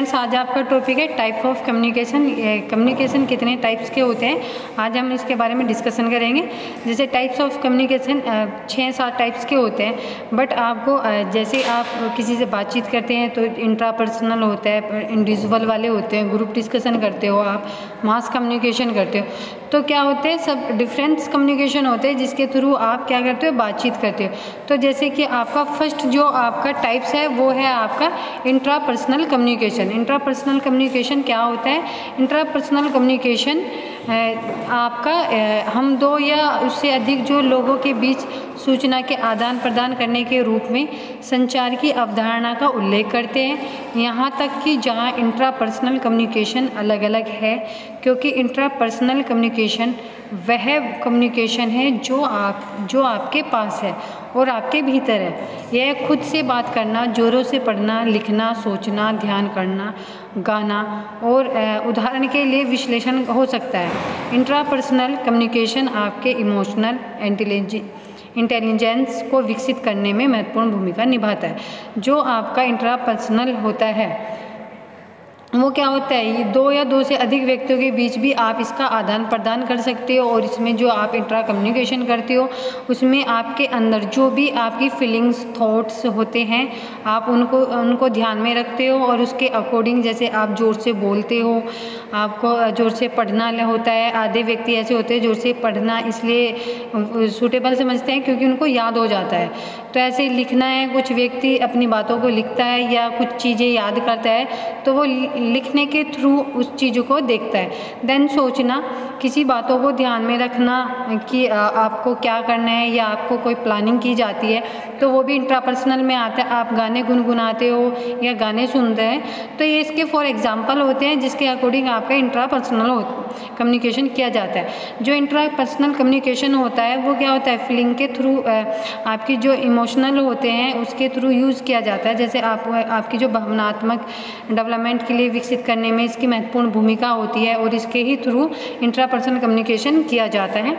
Friends, आज आपका topic है टाइप ऑफ कम्युनिकेशन। कम्युनिकेशन कितने टाइप्स के होते हैं, आज हम इसके बारे में डिस्कशन करेंगे। जैसे टाइप्स ऑफ कम्युनिकेशन 6-7 टाइप्स के होते हैं, बट आपको जैसे आप किसी से बातचीत करते हैं तो इंट्रापर्सनल होता है, इंडिविजुअल वाले होते हैं, ग्रुप डिस्कशन करते हो आप, मास कम्युनिकेशन करते हो। तो क्या होते हैं, सब डिफरेंस कम्युनिकेशन होते हैं जिसके थ्रू आप क्या करते हो, बातचीत करते हो। तो जैसे कि आपका फर्स्ट जो आपका टाइप्स है वो है आपका इंट्रापर्सनल कम्युनिकेशन। इंट्रापर्सनल कम्युनिकेशन क्या होता है? इंट्रापर्सनल कम्युनिकेशन आपका हम दो या उससे अधिक जो लोगों के बीच सूचना के आदान प्रदान करने के रूप में संचार की अवधारणा का उल्लेख करते हैं, यहाँ तक कि जहाँ इंट्रापर्सनल कम्युनिकेशन अलग अलग है, क्योंकि इंट्रापर्सनल कम्युनिकेशन वह कम्युनिकेशन है जो आपके पास है और आपके भीतर है। यह खुद से बात करना, जोरों से पढ़ना, लिखना, सोचना, ध्यान करना, गाना और उदाहरण के लिए विश्लेषण हो सकता है। इंट्रापर्सनल कम्युनिकेशन आपके इमोशनल इंटेलिजेंस को विकसित करने में महत्वपूर्ण भूमिका निभाता है। जो आपका इंट्रापर्सनल होता है वो क्या होता है, ये दो या दो से अधिक व्यक्तियों के बीच भी आप इसका आदान प्रदान कर सकते हो, और इसमें जो आप इंट्रा कम्युनिकेशन करते हो उसमें आपके अंदर जो भी आपकी फीलिंग्स, थॉट्स होते हैं आप उनको ध्यान में रखते हो, और उसके अकॉर्डिंग जैसे आप ज़ोर से बोलते हो, आपको ज़ोर से पढ़ना होता है। आधे व्यक्ति ऐसे होते हैं ज़ोर से पढ़ना इसलिए सूटेबल समझते हैं क्योंकि उनको याद हो जाता है। तो ऐसे लिखना है, कुछ व्यक्ति अपनी बातों को लिखता है या कुछ चीज़ें याद करता है तो वो लिखने के थ्रू उस चीज़ों को देखता है। देन सोचना, किसी बातों को ध्यान में रखना कि आपको क्या करना है या आपको कोई प्लानिंग की जाती है तो वो भी इंट्रापर्सनल में आता है। आप गाने गुनगुनाते हो या गाने सुनते हैं तो ये इसके फॉर एग्जांपल होते हैं जिसके अकॉर्डिंग आपका इंट्रापर्सनल कम्युनिकेशन किया जाता है। जो इंट्रापर्सनल कम्युनिकेशन होता है वो क्या होता है, फीलिंग के थ्रू आपकी जो इमोशनल होते हैं उसके थ्रू यूज़ किया जाता है। जैसे आपकी जो भावनात्मक डेवलपमेंट के लिए विकसित करने में इसकी महत्वपूर्ण भूमिका होती है और इसके ही थ्रू इंट्रापर्सनल कम्युनिकेशन किया जाता है।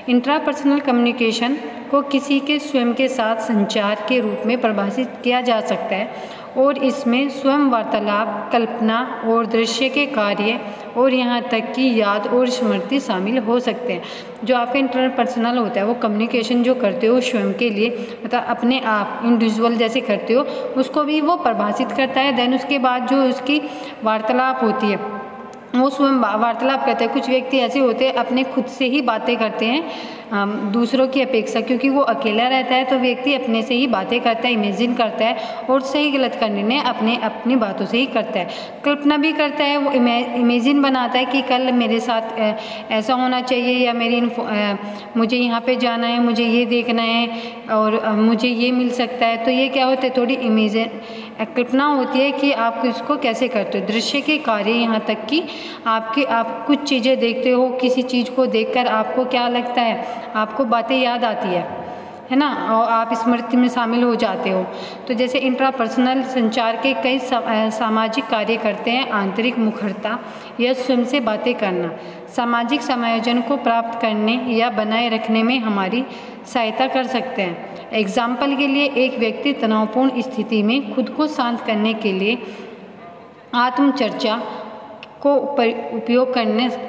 इंट्रापर्सनल कम्युनिकेशन को किसी के स्वयं के साथ संचार के रूप में परिभाषित किया जा सकता है, और इसमें स्वयं वार्तालाप, कल्पना और दृश्य के कार्य और यहाँ तक कि याद और स्मृति शामिल हो सकते हैं। जो आपका इंटरपर्सनल होता है वो कम्युनिकेशन जो करते हो स्वयं के लिए, मतलब अपने आप इंडिविजुअल जैसे करते हो, उसको भी वो परिभाषित करता है। देन उसके बाद जो उसकी वार्तालाप होती है वो स्वयं वार्तालाप करते हैं। कुछ व्यक्ति ऐसे होते हैं अपने खुद से ही बातें करते हैं दूसरों की अपेक्षा, क्योंकि वो अकेला रहता है तो व्यक्ति अपने से ही बातें करता है, इमेजिन करता है और सही गलत करने में अपनी बातों से ही करता है। कल्पना भी करता है, वो इमेजिन बनाता है कि कल मेरे साथ ऐसा होना चाहिए या मुझे यहाँ पे जाना है, मुझे ये देखना है और मुझे ये मिल सकता है। तो ये क्या होता है, थोड़ी कल्पना होती है कि आप इसको कैसे करते हो। दृश्य के कार्य, यहाँ तक कि आप कुछ चीज़ें देखते हो, किसी चीज़ को देखकर आपको क्या लगता है, आपको बातें याद आती है ना, और आप स्मृति में शामिल हो जाते हो। तो जैसे इंट्रापर्सनल संचार के कई सामाजिक कार्य करते हैं। आंतरिक मुखरता या स्वयं से बातें करना सामाजिक समायोजन को प्राप्त करने या बनाए रखने में हमारी सहायता कर सकते हैं। एग्जाम्पल के लिए, एक व्यक्ति तनावपूर्ण स्थिति में खुद को शांत करने के लिए आत्मचर्चा को उपयोग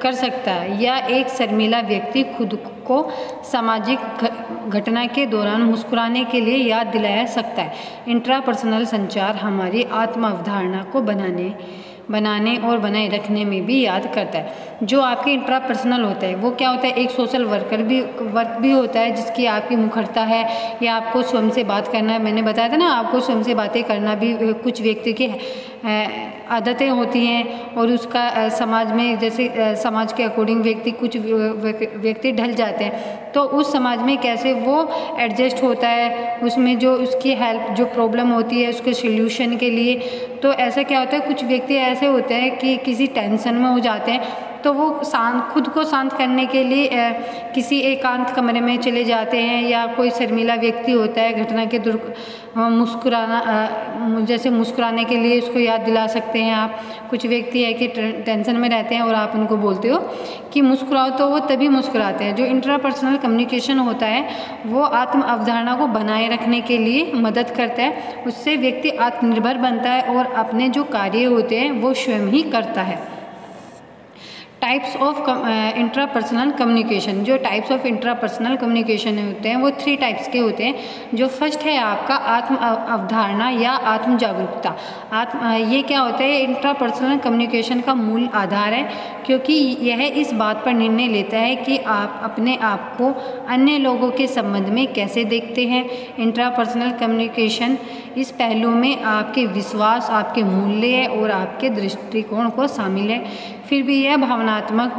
कर सकता है, या एक शर्मीला व्यक्ति खुद को सामाजिक घटना के दौरान मुस्कुराने के लिए याद दिलाया सकता है। इंट्रापर्सनल संचार हमारी आत्म अवधारणा को बनाने और बनाए रखने में भी याद करता है। जो आपके इंट्रापर्सनल होता है वो क्या होता है, एक सोशल वर्क भी होता है जिसकी आपकी मुखरता है या आपको स्वयं से बात करना है। मैंने बताया था ना, आपको स्वयं से बातें करना भी कुछ व्यक्ति की आदतें होती हैं, और उसका समाज में जैसे समाज के अकॉर्डिंग कुछ व्यक्ति ढल जाते हैं, तो उस समाज में कैसे वो एडजस्ट होता है, उसमें जो उसकी हेल्प, जो प्रॉब्लम होती है उसके सॉल्यूशन के लिए। तो ऐसा क्या होता है, कुछ व्यक्ति ऐसे होते हैं कि किसी टेंशन में हो जाते हैं तो वो खुद को शांत करने के लिए किसी एकांत कमरे में चले जाते हैं, या कोई शर्मीला व्यक्ति होता है घटना के जैसे मुस्कुराने के लिए उसको याद दिला सकते हैं आप। कुछ व्यक्ति है कि टेंशन में रहते हैं और आप उनको बोलते हो कि मुस्कुराओ, तो वो तभी मुस्कुराते हैं। जो इंट्रापर्सनल कम्युनिकेशन होता है वो आत्म अवधारणा को बनाए रखने के लिए मदद करता है, उससे व्यक्ति आत्मनिर्भर बनता है और अपने जो कार्य होते हैं वो स्वयं ही करता है। टाइप्स ऑफ इंट्रापर्सनल कम्युनिकेशन, जो टाइप्स ऑफ इंट्रापर्सनल कम्युनिकेशन होते हैं वो 3 टाइप्स के होते हैं। जो फर्स्ट है आपका आत्म अवधारणा या आत्म जागरूकता। ये क्या होता है, इंट्रापर्सनल कम्युनिकेशन का मूल आधार है, क्योंकि यह इस बात पर निर्णय लेता है कि आप अपने आप को अन्य लोगों के संबंध में कैसे देखते हैं। इंट्रापर्सनल कम्युनिकेशन इस पहलू में आपके विश्वास, आपके मूल्य और आपके दृष्टिकोण को शामिल है। फिर भी यह भावनात्मक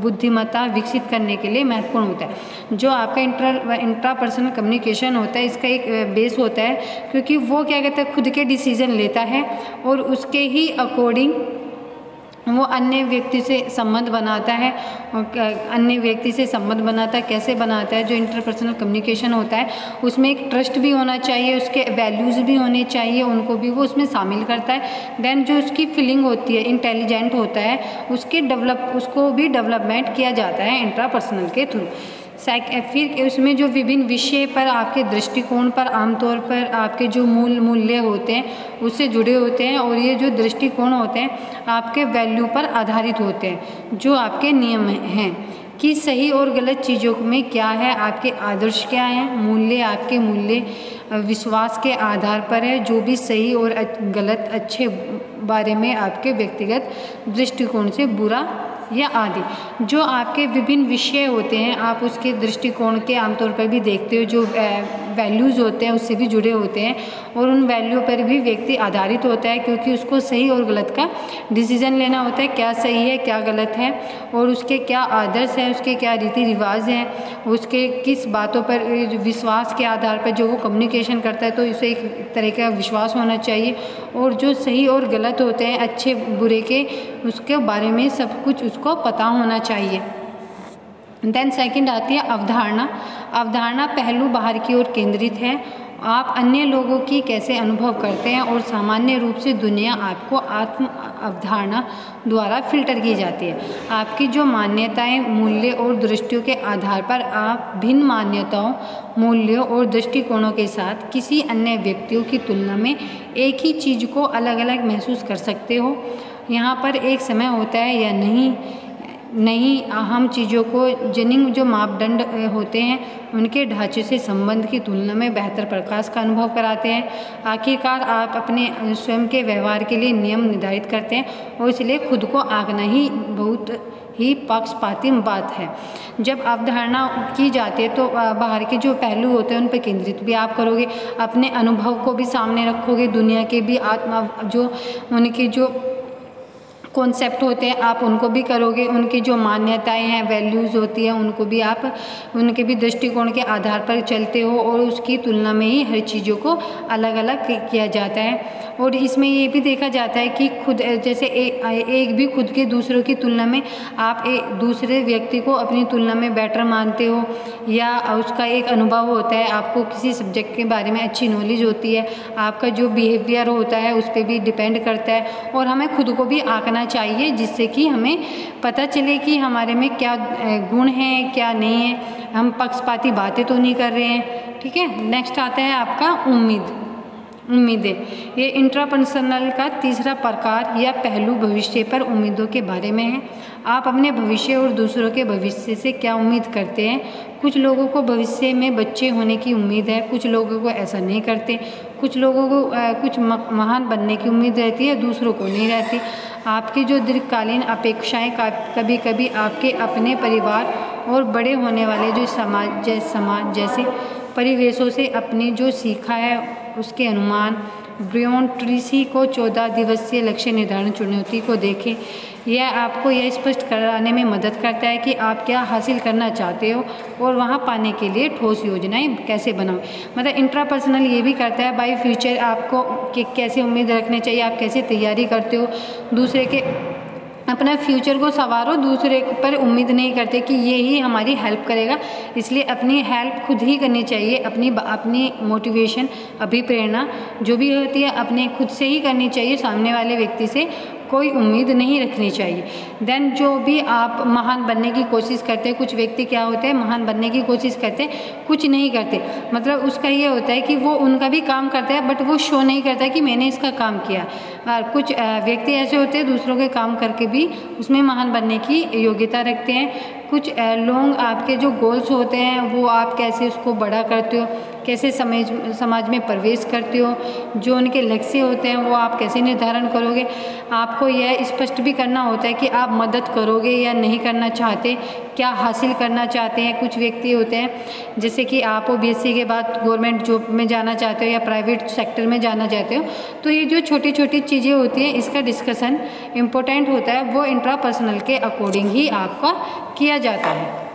बुद्धिमत्ता विकसित करने के लिए महत्वपूर्ण होता है। जो आपका इंट्रापर्सनल कम्युनिकेशन होता है इसका एक बेस होता है, क्योंकि वो क्या कहता है खुद के डिसीजन लेता है और उसके ही अकॉर्डिंग वो अन्य व्यक्ति से संबंध बनाता है। अन्य व्यक्ति से संबंध बनाता है, कैसे बनाता है, जो इंटरपर्सनल कम्युनिकेशन होता है उसमें एक ट्रस्ट भी होना चाहिए, उसके वैल्यूज़ भी होने चाहिए, उनको भी वो उसमें शामिल करता है। देन जो उसकी फीलिंग होती है, इंटेलिजेंट होता है, उसको भी डेवलपमेंट किया जाता है इंट्रापर्सनल के थ्रू। फिर उसमें जो विभिन्न विषय पर आपके दृष्टिकोण पर आमतौर पर आपके जो मूल्य होते हैं उससे जुड़े होते हैं, और ये जो दृष्टिकोण होते हैं आपके वैल्यू पर आधारित होते हैं। जो आपके नियम हैं कि सही और गलत चीज़ों में क्या है, आपके आदर्श क्या हैं, मूल्य, आपके मूल्य विश्वास के आधार पर है। जो भी सही और गलत अच्छे बारे में आपके व्यक्तिगत दृष्टिकोण से बुरा या आदि। जो आपके विभिन्न विषय होते हैं आप उसके दृष्टिकोण के आमतौर पर भी देखते हो, जो वैल्यूज़ होते हैं उससे भी जुड़े होते हैं, और उन वैल्यू पर भी व्यक्ति आधारित होता है, क्योंकि उसको सही और गलत का डिसीजन लेना होता है, क्या सही है क्या गलत है, और उसके क्या आदर्श हैं, उसके क्या रीति रिवाज हैं, उसके किस बातों पर विश्वास के आधार पर जो वो कम्युनिकेशन करता है, तो इसे एक तरह का विश्वास होना चाहिए। और जो सही और गलत होते हैं, अच्छे बुरे के, उसके बारे में सब कुछ उसको पता होना चाहिए। देन सेकंड आती है अवधारणा। अवधारणा पहलू बाहर की ओर केंद्रित है। आप अन्य लोगों की कैसे अनुभव करते हैं, और सामान्य रूप से दुनिया आपको आत्म अवधारणा द्वारा फिल्टर की जाती है। आपकी जो मान्यताएं, मूल्य और दृष्टियों के आधार पर आप भिन्न मान्यताओं, मूल्यों और दृष्टिकोणों के साथ किसी अन्य व्यक्तियों की तुलना में एक ही चीज़ को अलग अलग महसूस कर सकते हो। यहाँ पर एक समय होता है या नहीं अहम चीज़ों को जनिंग जो मापदंड होते हैं उनके ढांचे से संबंध की तुलना में बेहतर प्रकाश का अनुभव कराते हैं। आखिरकार आप अपने स्वयं के व्यवहार के लिए नियम निर्धारित करते हैं, और इसलिए खुद को आंकना ही बहुत ही पक्षपाती बात है। जब अवधारणा की जाती है तो बाहर के जो पहलू होते हैं उन पर केंद्रित भी आप करोगे, अपने अनुभव को भी सामने रखोगे, दुनिया के भी उनकी जो कॉन्सेप्ट होते हैं आप उनको भी करोगे, उनकी जो मान्यताएं हैं, वैल्यूज़ होती हैं, उनको भी आप उनके भी दृष्टिकोण के आधार पर चलते हो, और उसकी तुलना में ही हर चीज़ों को अलग अलग किया जाता है। और इसमें ये भी देखा जाता है कि खुद जैसे एक भी खुद के दूसरों की तुलना में आप एक दूसरे व्यक्ति को अपनी तुलना में बेटर मानते हो, या उसका एक अनुभव होता है, आपको किसी सब्जेक्ट के बारे में अच्छी नॉलेज होती है, आपका जो बिहेवियर होता है उस पर भी डिपेंड करता है। और हमें खुद को भी आंकना चाहिए, जिससे कि हमें पता चले कि हमारे में क्या गुण हैं क्या नहीं है, हम पक्षपाती बातें तो नहीं कर रहे हैं। ठीक है, नेक्स्ट आता है आपका उम्मीदें। ये इंट्रापर्सनल का तीसरा प्रकार या पहलू भविष्य पर उम्मीदों के बारे में है। आप अपने भविष्य और दूसरों के भविष्य से क्या उम्मीद करते हैं। कुछ लोगों को भविष्य में बच्चे होने की उम्मीद है, कुछ लोगों को ऐसा नहीं करते। कुछ लोगों को कुछ महान बनने की उम्मीद रहती है, दूसरों को नहीं रहती। आपकी जो दीर्घकालीन अपेक्षाएं कभी कभी आपके अपने परिवार और बड़े होने वाले जो समाज जैसे परिवेशों से अपनी जो सीखा है उसके अनुमान। ब्रियन ट्रेसी को 14 दिवसीय लक्ष्य निर्धारण चुनौती को देखें। यह आपको यह स्पष्ट कराने में मदद करता है कि आप क्या हासिल करना चाहते हो और वहां पाने के लिए ठोस योजनाएं कैसे बनाओ। मतलब इंट्रापर्सनल ये भी करता है बाय फ्यूचर आपको कि कैसे उम्मीद रखनी चाहिए, आप कैसे तैयारी करते हो दूसरे के अपना फ्यूचर को संवारो, दूसरे पर उम्मीद नहीं करते कि ये ही हमारी हेल्प करेगा। इसलिए अपनी हेल्प खुद ही करनी चाहिए। अपनी मोटिवेशन, अभिप्रेरणा जो भी होती है अपने खुद से ही करनी चाहिए, सामने वाले व्यक्ति से कोई उम्मीद नहीं रखनी चाहिए। देन जो भी आप महान बनने की कोशिश करते हैं, कुछ व्यक्ति क्या होते हैं महान बनने की कोशिश करते हैं, कुछ नहीं करते, मतलब उसका ये होता है कि वो उनका भी काम करता है बट वो शो नहीं करता कि मैंने इसका काम किया। और कुछ व्यक्ति ऐसे होते हैं दूसरों के काम करके भी उसमें महान बनने की योग्यता रखते हैं। कुछ लोग आपके जो गोल्स होते हैं वो आप कैसे उसको बड़ा करते हो, कैसे समाज में प्रवेश करते हो, जो उनके लक्ष्य होते हैं वो आप कैसे निर्धारण करोगे। आपको यह स्पष्ट भी करना होता है कि आप मदद करोगे या नहीं करना चाहते, क्या हासिल करना चाहते हैं। कुछ व्यक्ति होते हैं जैसे कि आप बीएससी के बाद गवर्नमेंट जॉब में जाना चाहते हो या प्राइवेट सेक्टर में जाना चाहते हो, तो ये जो छोटी छोटी चीज़ें होती हैं इसका डिस्कशन इम्पोर्टेंट होता है, वो इंट्रापर्सनल के अकॉर्डिंग ही आपका किया जाता है।